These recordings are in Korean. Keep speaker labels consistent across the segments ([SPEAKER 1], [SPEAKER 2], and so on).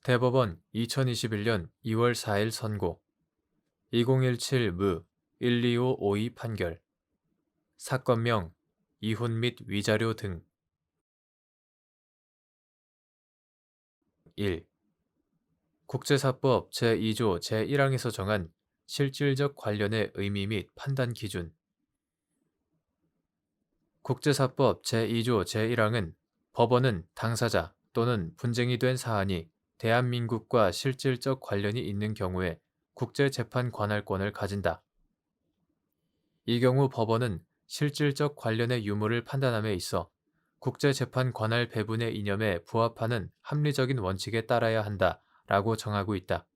[SPEAKER 1] 대법원 2021년 2월 4일 선고 2017무 12552 판결 사건명 이혼 및 위자료 등 1. 국제사법 제2조 제1항에서 정한 실질적 관련의 의미 및 판단 기준 국제사법 제2조 제1항은 법원은 당사자 또는 분쟁이 된 사안이 대한민국과 실질적 관련이 있는 경우에 국제재판 관할권을 가진다. 이 경우 법원은 실질적 관련의 유무를 판단함에 있어 국제재판 관할 배분의 이념에 부합하는 합리적인 원칙에 따라야 한다 라고 정하고 있다.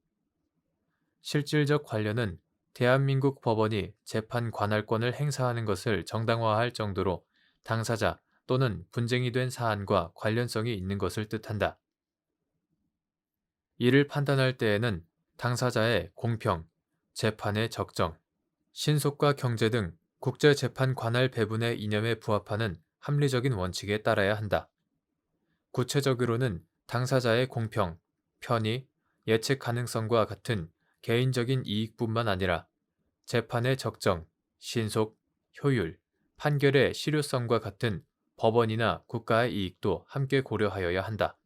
[SPEAKER 1] 실질적 관련은 대한민국 법원이 재판 관할권을 행사하는 것을 정당화할 정도로 당사자 또는 분쟁이 된 사안과 관련성이 있는 것을 뜻한다. 이를 판단할 때에는 당사자의 공평, 재판의 적정, 신속과 경제 등 국제재판 관할 배분의 이념에 부합하는 합리적인 원칙에 따라야 한다. 구체적으로는 당사자의 공평, 편의, 예측 가능성과 같은 개인적인 이익뿐만 아니라 재판의 적정, 신속, 효율, 판결의 실효성과 같은 법원이나 국가의 이익도 함께 고려하여야 한다.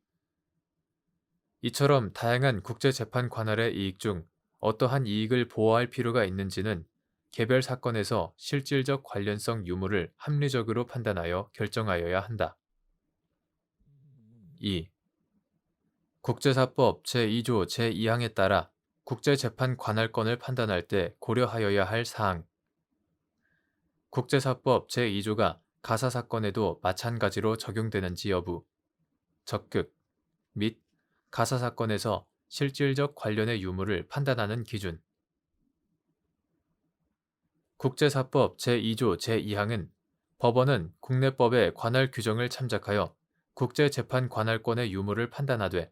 [SPEAKER 1] 이처럼 다양한 국제재판 관할의 이익 중 어떠한 이익을 보호할 필요가 있는지는 개별 사건에서 실질적 관련성 유무를 합리적으로 판단하여 결정하여야 한다. 2. 국제사법 제2조 제2항에 따라 국제재판 관할권을 판단할 때 고려하여야 할 사항 국제사법 제2조가 가사사건에도 마찬가지로 적용되는지 여부 적극 및 가사사건에서 실질적 관련의 유무를 판단하는 기준 국제사법 제2조 제2항은 법원은 국내법의 관할 규정을 참작하여 국제재판 관할권의 유무를 판단하되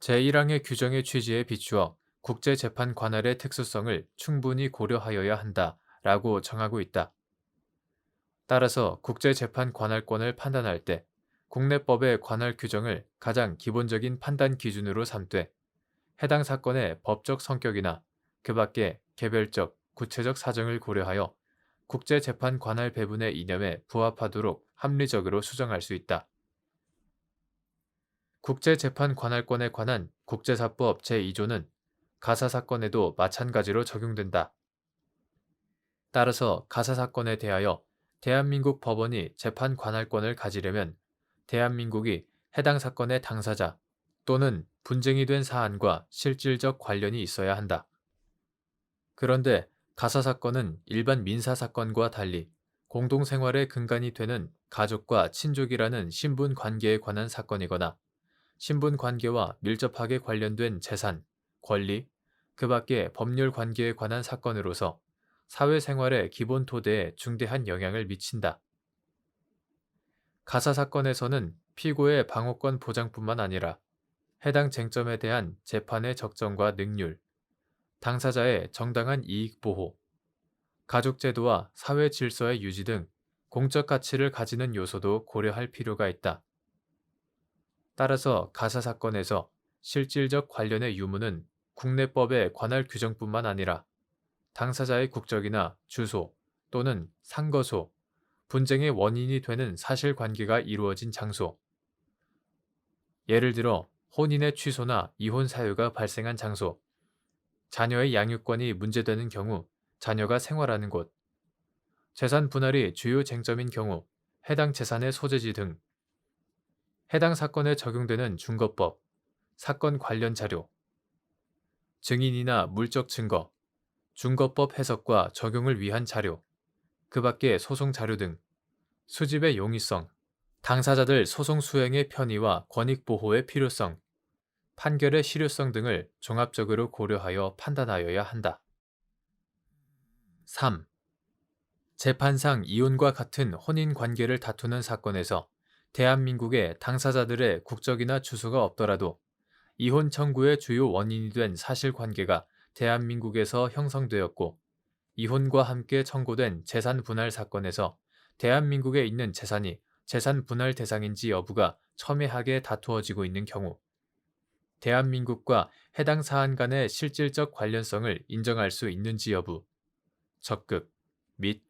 [SPEAKER 1] 제1항의 규정의 취지에 비추어 국제재판 관할의 특수성을 충분히 고려하여야 한다 라고 정하고 있다. 따라서 국제재판 관할권을 판단할 때 국내법의 관할 규정을 가장 기본적인 판단 기준으로 삼되 해당 사건의 법적 성격이나 그 밖의 개별적, 구체적 사정을 고려하여 국제재판 관할 배분의 이념에 부합하도록 합리적으로 수정할 수 있다. 국제재판 관할권에 관한 국제사법 제2조는 가사사건에도 마찬가지로 적용된다. 따라서 가사사건에 대하여 대한민국 법원이 재판 관할권을 가지려면 대한민국이 해당 사건의 당사자 또는 분쟁이 된 사안과 실질적 관련이 있어야 한다. 그런데 가사사건은 일반 민사사건과 달리 공동생활의 근간이 되는 가족과 친족이라는 신분관계에 관한 사건이거나 신분관계와 밀접하게 관련된 재산, 권리, 그 밖의 법률 관계에 관한 사건으로서 사회생활의 기본 토대에 중대한 영향을 미친다. 가사사건에서는 피고의 방어권 보장뿐만 아니라 해당 쟁점에 대한 재판의 적정과 능률, 당사자의 정당한 이익 보호, 가족제도와 사회 질서의 유지 등 공적 가치를 가지는 요소도 고려할 필요가 있다. 따라서 가사사건에서 실질적 관련의 유무는 국내법의 관할 규정뿐만 아니라 당사자의 국적이나 주소 또는 상거소, 분쟁의 원인이 되는 사실관계가 이루어진 장소, 예를 들어 혼인의 취소나 이혼 사유가 발생한 장소, 자녀의 양육권이 문제되는 경우 자녀가 생활하는 곳, 재산 분할이 주요 쟁점인 경우 해당 재산의 소재지 등 해당 사건에 적용되는 준거법, 사건 관련 자료, 증인이나 물적 증거, 준거법 해석과 적용을 위한 자료, 그 밖의 소송 자료 등 수집의 용이성, 당사자들 소송 수행의 편의와 권익 보호의 필요성, 판결의 실효성 등을 종합적으로 고려하여 판단하여야 한다. 3. 재판상 이혼과 같은 혼인 관계를 다투는 사건에서 대한민국의 당사자들의 국적이나 주소가 없더라도 이혼 청구의 주요 원인이 된 사실관계가 대한민국에서 형성되었고 이혼과 함께 청구된 재산 분할 사건에서 대한민국에 있는 재산이 재산 분할 대상인지 여부가 첨예하게 다투어지고 있는 경우 대한민국과 해당 사안 간의 실질적 관련성을 인정할 수 있는지 여부, 적극 및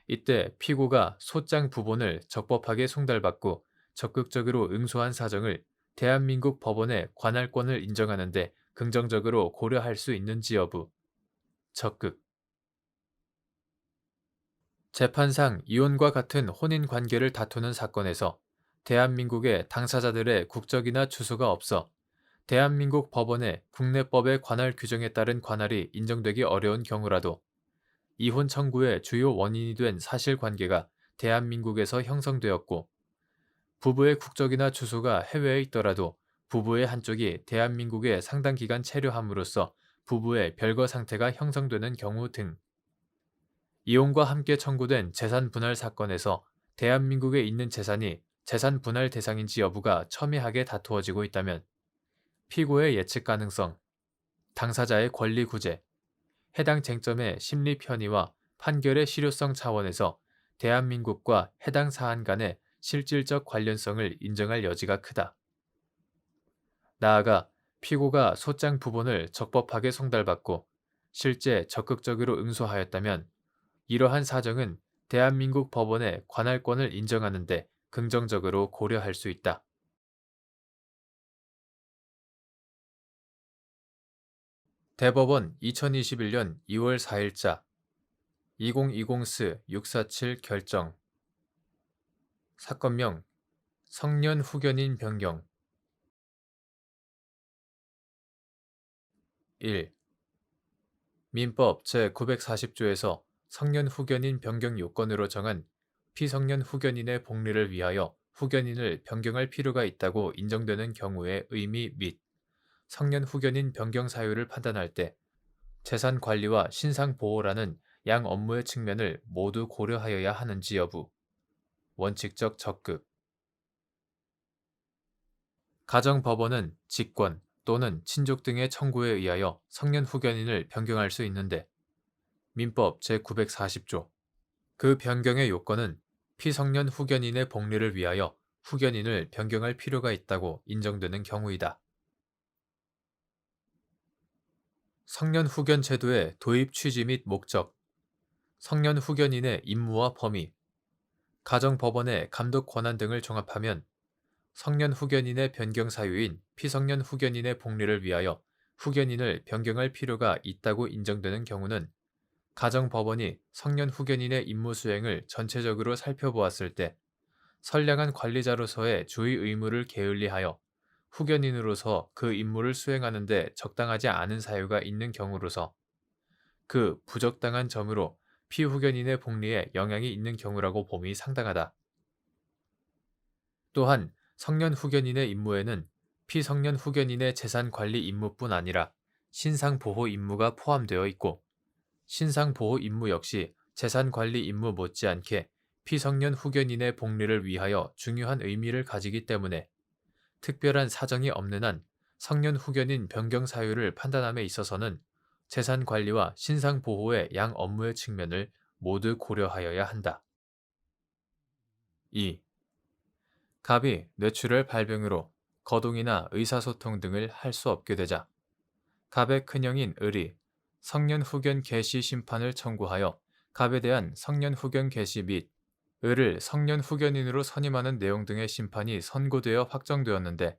[SPEAKER 1] 이때 피고가 소장 부본을 적법하게 송달받고 적극적으로 응소한 사정을 대한민국 법원의 관할권을 인정하는 데 긍정적으로 고려할 수 있는지 여부, 적극 재판상 이혼과 같은 혼인 관계를 다투는 사건에서 대한민국의 당사자들의 국적이나 주소가 없어 대한민국 법원의 국내법의 관할 규정에 따른 관할이 인정되기 어려운 경우라도 이혼 청구의 주요 원인이 된 사실관계가 대한민국에서 형성되었고 부부의 국적이나 주소가 해외에 있더라도 부부의 한쪽이 대한민국에 상당 기간 체류함으로써 부부의 별거 상태가 형성되는 경우 등 이혼과 함께 청구된 재산 분할 사건에서 대한민국에 있는 재산이 재산 분할 대상인지 여부가 첨예하게 다투어지고 있다면 피고의 예측 가능성, 당사자의 권리 구제, 해당 쟁점의 심리 편의와 판결의 실효성 차원에서 대한민국과 해당 사안 간의 실질적 관련성을 인정할 여지가 크다. 나아가 피고가 소장 부본을 적법하게 송달받고 실제 적극적으로 응소하였다면 이러한 사정은 대한민국 법원의 관할권을 인정하는 데 긍정적으로 고려할 수 있다. 대법원 2021년 2월 4일자 2020스647 결정 사건명 성년 후견인 변경 1. 민법 제940조에서 성년 후견인 변경 요건으로 정한 피성년 후견인의 복리를 위하여 후견인을 변경할 필요가 있다고 인정되는 경우의 의미 및 성년 후견인 변경 사유를 판단할 때 재산 관리와 신상 보호라는 양 업무의 측면을 모두 고려하여야 하는지 여부, 원칙적 적극. 가정법원은 직권 또는 친족 등의 청구에 의하여 성년 후견인을 변경할 수 있는데 민법 제940조 그 변경의 요건은 피성년 후견인의 복리를 위하여 후견인을 변경할 필요가 있다고 인정되는 경우이다. 성년 후견 제도의 도입 취지 및 목적, 성년 후견인의 임무와 범위, 가정법원의 감독 권한 등을 종합하면 성년 후견인의 변경 사유인 피성년 후견인의 복리를 위하여 후견인을 변경할 필요가 있다고 인정되는 경우는 가정법원이 성년 후견인의 임무 수행을 전체적으로 살펴보았을 때 선량한 관리자로서의 주의 의무를 게을리하여 후견인으로서 그 임무를 수행하는 데 적당하지 않은 사유가 있는 경우로서 그 부적당한 점으로 피후견인의 복리에 영향이 있는 경우라고 봄이 상당하다. 또한 성년 후견인의 임무에는 피성년 후견인의 재산 관리 임무뿐 아니라 신상 보호 임무가 포함되어 있고 신상 보호 임무 역시 재산 관리 임무 못지않게 피성년 후견인의 복리를 위하여 중요한 의미를 가지기 때문에 특별한 사정이 없는 한 성년 후견인 변경 사유를 판단함에 있어서는 재산 관리와 신상 보호의 양 업무의 측면을 모두 고려하여야 한다. 2. 갑이 뇌출혈 발병으로 거동이나 의사소통 등을 할 수 없게 되자 갑의 큰형인 을이 성년 후견 개시 심판을 청구하여 갑에 대한 성년 후견 개시 및 을을 성년 후견인으로 선임하는 내용 등의 심판이 선고되어 확정되었는데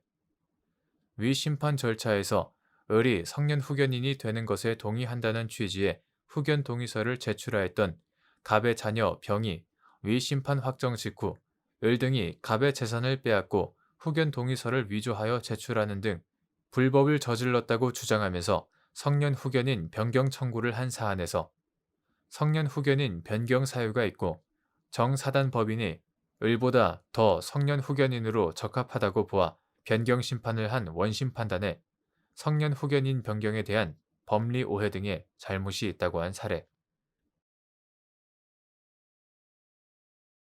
[SPEAKER 1] 위 심판 절차에서 을이 성년 후견인이 되는 것에 동의한다는 취지의 후견 동의서를 제출하였던 갑의 자녀 병이 위 심판 확정 직후 을 등이 갑의 재산을 빼앗고 후견 동의서를 위조하여 제출하는 등 불법을 저질렀다고 주장하면서 성년 후견인 변경 청구를 한 사안에서 성년 후견인 변경 사유가 있고 정사단 법인이 을보다 더 성년 후견인으로 적합하다고 보아 변경 심판을 한 원심 판단에 성년 후견인 변경에 대한 법리 오해 등의 잘못이 있다고 한 사례.